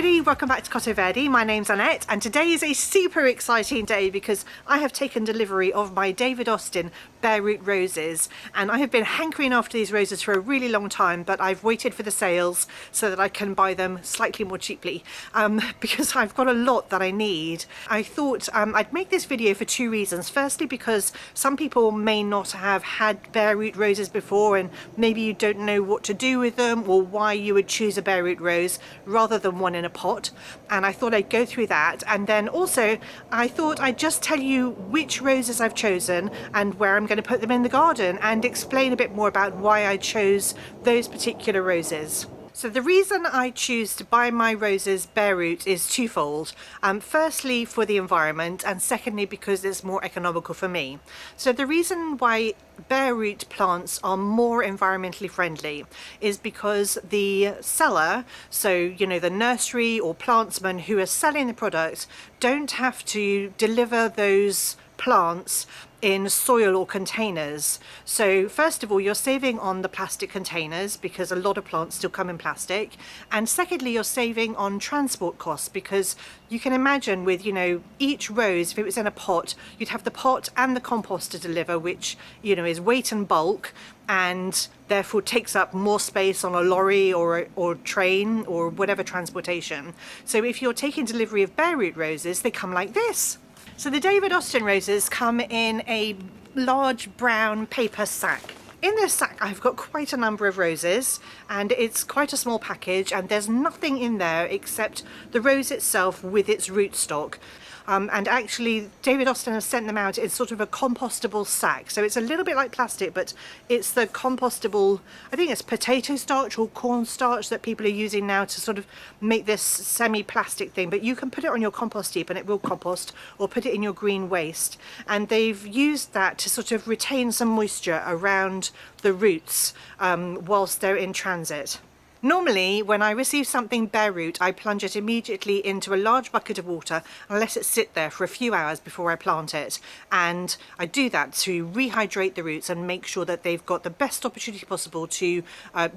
everybody, welcome back to Cotto Verde. My name's Annette and today is a super exciting day because I have taken delivery of my David Austin bare root roses, and I have been hankering after these roses for a really long time, but I've waited for the sales so that I can buy them slightly more cheaply because I've got a lot that I need. I thought I'd make this video for two reasons. Firstly, because some people may not have had bare root roses before and maybe you don't know what to do with them or why you would choose a bare root rose rather than one in a pot, and I thought I'd go through that. And then also I thought I'd just tell you which roses I've chosen and where I'm going to put them in the garden and explain a bit more about why I chose those particular roses. So the reason I choose to buy my roses bare root is twofold. Firstly, for the environment, and secondly because it's more economical for me. So the reason why bare root plants are more environmentally friendly is because the seller, so you know the nursery or plantsman who are selling the product, don't have to deliver those plants in soil or containers. So first of all, you're saving on the plastic containers because a lot of plants still come in plastic, and secondly you're saving on transport costs because you can imagine with, you know, each rose, if it was in a pot, you'd have the pot and the compost to deliver, which, you know, is weight and bulk and therefore takes up more space on a lorry or train or whatever transportation. So if you're taking delivery of bare root roses, they come like this. So the David Austin roses come in a large brown paper sack. In this sack I've got quite a number of roses, and it's quite a small package, and there's nothing in there except the rose itself with its rootstock. And actually David Austin has sent them out in sort of a compostable sack, so it's a little bit like plastic, but it's the compostable, I think it's potato starch or corn starch that people are using now to sort of make this semi-plastic thing, but you can put it on your compost heap and it will compost, or put it in your green waste, and they've used that to sort of retain some moisture around the roots whilst they're in transit. Normally, when I receive something bare root, I plunge it immediately into a large bucket of water and let it sit there for a few hours before I plant it. And I do that to rehydrate the roots and make sure that they've got the best opportunity possible to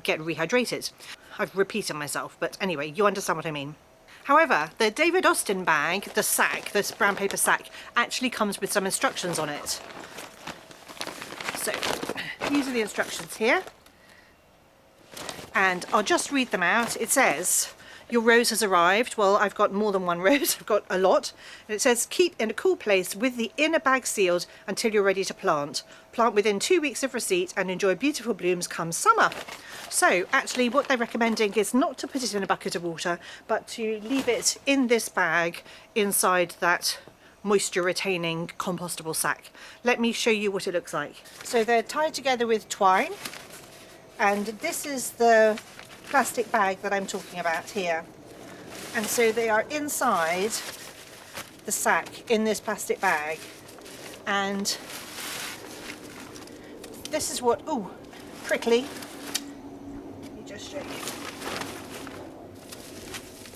get rehydrated. I've repeated myself, but anyway, you understand what I mean. However, the David Austin bag, the sack, this brown paper sack, actually comes with some instructions on it. So, these are the instructions here. And I'll just read them out. It says, your rose has arrived. Well, I've got more than one rose, I've got a lot. And it says, keep in a cool place with the inner bag sealed until you're ready to plant. Plant within 2 weeks of receipt and enjoy beautiful blooms come summer. So actually what they're recommending is not to put it in a bucket of water, but to leave it in this bag inside that moisture retaining compostable sack. Let me show you what it looks like. So they're tied together with twine. And this is the plastic bag that I'm talking about here. And so they are inside the sack in this plastic bag. And this is what, oh, prickly. Let me just show you.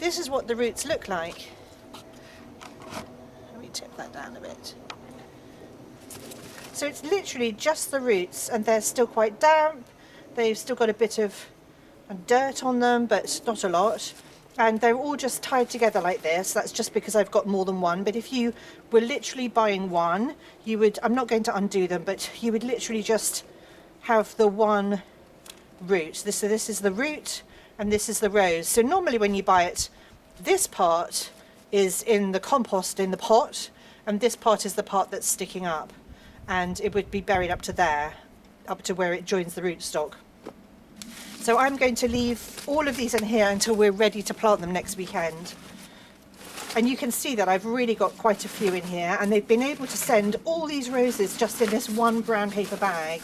This is what the roots look like. Let me tip that down a bit. So it's literally just the roots, and they're still quite damp. They've still got a bit of dirt on them, but not a lot. And they're all just tied together like this. That's just because I've got more than one. But if you were literally buying one, you would, I'm not going to undo them, but you would literally just have the one root. So this is the root and this is the rose. So normally when you buy it, this part is in the compost in the pot, and this part is the part that's sticking up. And it would be buried up to there, up to where it joins the rootstock. So I'm going to leave all of these in here until we're ready to plant them next weekend. And you can see that I've really got quite a few in here, and they've been able to send all these roses just in this one brown paper bag.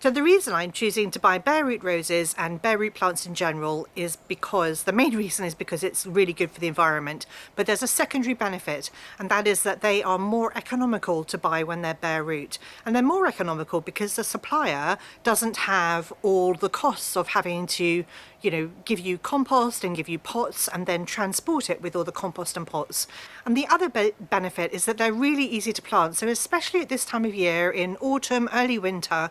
So the reason I'm choosing to buy bare root roses and bare root plants in general is because, the main reason is because it's really good for the environment, but there's a secondary benefit, and that is that they are more economical to buy when they're bare root. And they're more economical because the supplier doesn't have all the costs of having to, you know, give you compost and give you pots and then transport it with all the compost and pots. And the other benefit is that they're really easy to plant. So especially at this time of year in autumn, early winter,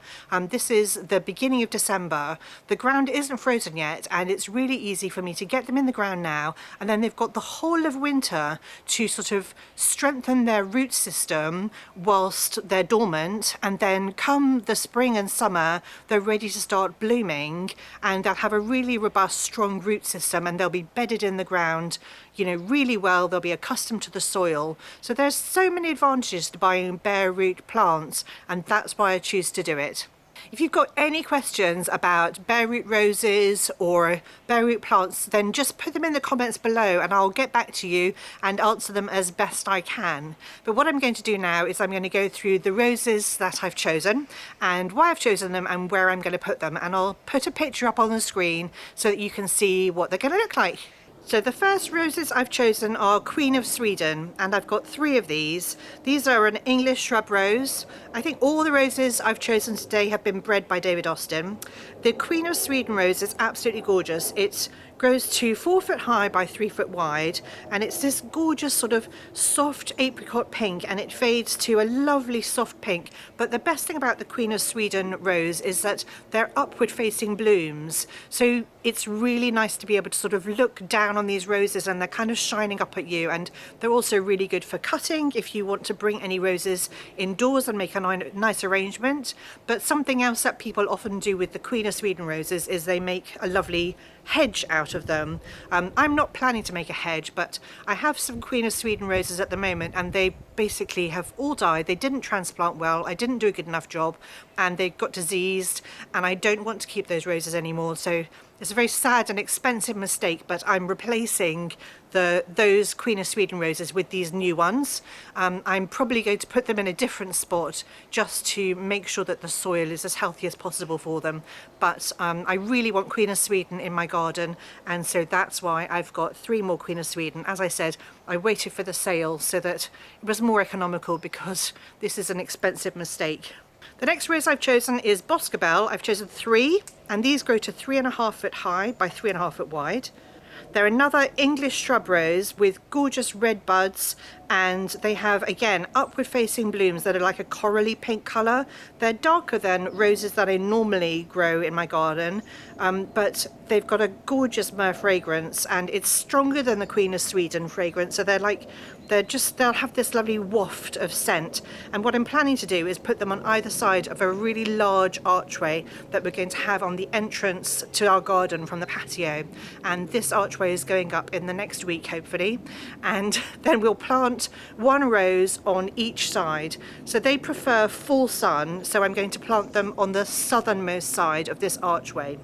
this is the beginning of December, the ground isn't frozen yet, and it's really easy for me to get them in the ground now, and then they've got the whole of winter to sort of strengthen their root system whilst they're dormant, and then come the spring and summer they're ready to start blooming, and they'll have a really robust, strong root system, and they'll be bedded in the ground, you know, really well. They'll be accustomed to the soil. So there's so many advantages to buying bare root plants, and that's why I choose to do it. If you've got any questions about bare root roses or bare root plants, then just put them in the comments below and I'll get back to you and answer them as best I can. But what I'm going to do now is I'm going to go through the roses that I've chosen and why I've chosen them and where I'm going to put them, and I'll put a picture up on the screen so that you can see what they're going to look like. So the first roses I've chosen are Queen of Sweden, and I've got 3 of these. These are an English shrub rose. I think all the roses I've chosen today have been bred by David Austin. The Queen of Sweden rose is absolutely gorgeous. It grows to 4 foot high by 3 foot wide, and it's this gorgeous sort of soft apricot pink, and it fades to a lovely soft pink. But the best thing about the Queen of Sweden rose is that they're upward facing blooms, so it's really nice to be able to sort of look down on these roses and they're kind of shining up at you. And they're also really good for cutting if you want to bring any roses indoors and make a nice arrangement. But something else that people often do with the Queen of Sweden roses is they make a lovely hedge out of them. I'm not planning to make a hedge, but I have some Queen of Sweden roses at the moment, and they basically have all died. They didn't transplant well, I didn't do a good enough job, and they got diseased, and I don't want to keep those roses anymore. So it's a very sad and expensive mistake, but I'm replacing those Queen of Sweden roses with these new ones. I'm probably going to put them in a different spot just to make sure that the soil is as healthy as possible for them. But I really want Queen of Sweden in my garden, and so that's why I've got 3 more Queen of Sweden. As I said, I waited for the sale so that it was more economical, because this is an expensive mistake. The next rose I've chosen is Boscobel. I've chosen 3, and these grow to 3.5 foot high by 3.5 foot wide. They're another English shrub rose with gorgeous red buds, and they have, again, upward facing blooms that are like a corally pink colour. They're darker than roses that I normally grow in my garden, but they've got a gorgeous myrrh fragrance, and it's stronger than the Queen of Sweden fragrance. So they'll have this lovely waft of scent. And what I'm planning to do is put them on either side of a really large archway that we're going to have on the entrance to our garden from the patio. And this archway is going up in the next week, hopefully. And then we'll plant 1 rose on each side. So they prefer full sun, so I'm going to plant them on the southernmost side of this archway.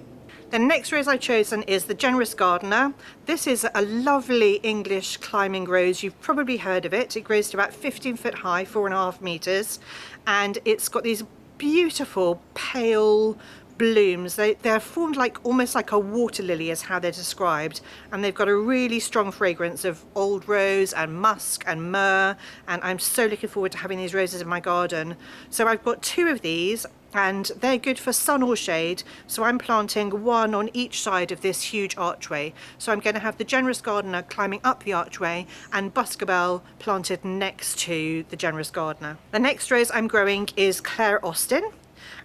The next rose I've chosen is the Generous Gardener. This is a lovely English climbing rose. You've probably heard of it. It grows to about 15 foot high, 4.5 meters, and it's got these beautiful pale blooms. They're formed almost like a water lily is how they're described, and they've got a really strong fragrance of old rose and musk and myrrh, and I'm so looking forward to having these roses in my garden. So I've got 2 of these, and they're good for sun or shade, so I'm planting 1 on each side of this huge archway. So I'm going to have the Generous Gardener climbing up the archway and Boscobel planted next to the Generous Gardener. The next rose I'm growing is Claire Austin,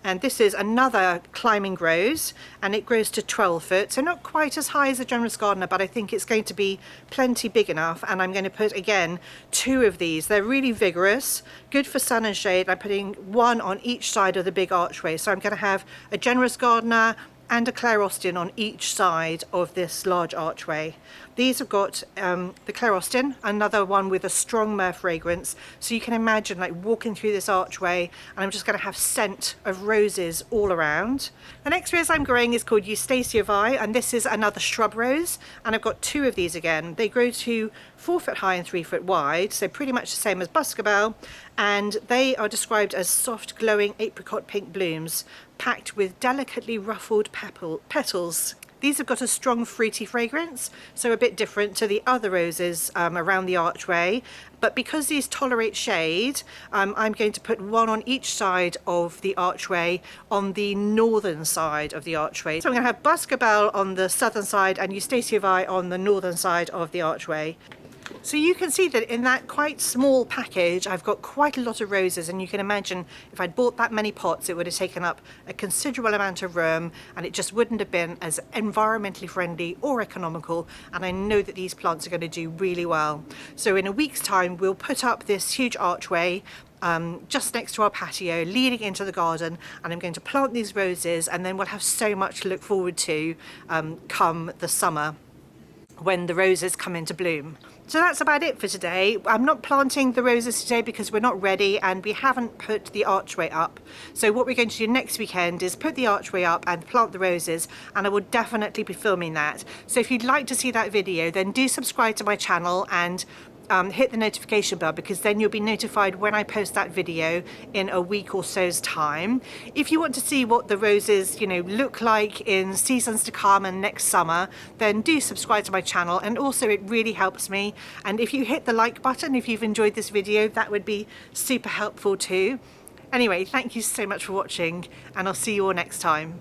and this is another climbing rose, and it grows to 12 foot, so not quite as high as the Generous Gardener, but I think it's going to be plenty big enough. And I'm going to put, again, 2 of these. They're really vigorous, good for sun and shade. I'm putting 1 on each side of the big archway, so I'm going to have a Generous Gardener and a Claire Austin on each side of this large archway. These have got the Claire Austin, another one with a strong myrrh fragrance. So you can imagine walking through this archway, and I'm just going to have scent of roses all around. The next rose I'm growing is called Eustacia Vi, and this is another shrub rose, and I've got 2 of these again. They grow to 4 foot high and 3 foot wide, so pretty much the same as Boscobel, and they are described as soft glowing apricot pink blooms packed with delicately ruffled petals. These have got a strong fruity fragrance, so a bit different to the other roses around the archway. But because these tolerate shade, I'm going to put 1 on each side of the archway on the northern side of the archway. So I'm going to have Boscobel on the southern side and Eustacia Vi on the northern side of the archway. So you can see that in that quite small package I've got quite a lot of roses, and you can imagine if I'd bought that many pots it would have taken up a considerable amount of room and it just wouldn't have been as environmentally friendly or economical, and I know that these plants are going to do really well. So in a week's time we'll put up this huge archway just next to our patio leading into the garden, and I'm going to plant these roses, and then we'll have so much to look forward to come the summer when the roses come into bloom. So that's about it for today. I'm not planting the roses today because we're not ready and we haven't put the archway up. So what we're going to do next weekend is put the archway up and plant the roses, and I will definitely be filming that. So if you'd like to see that video, then do subscribe to my channel and hit the notification bell, because then you'll be notified when I post that video in a week or so's time. If you want to see what the roses, look like in seasons to come and next summer, then do subscribe to my channel, and also it really helps me. And if you hit the like button if you've enjoyed this video, that would be super helpful too. Anyway, thank you so much for watching, and I'll see you all next time.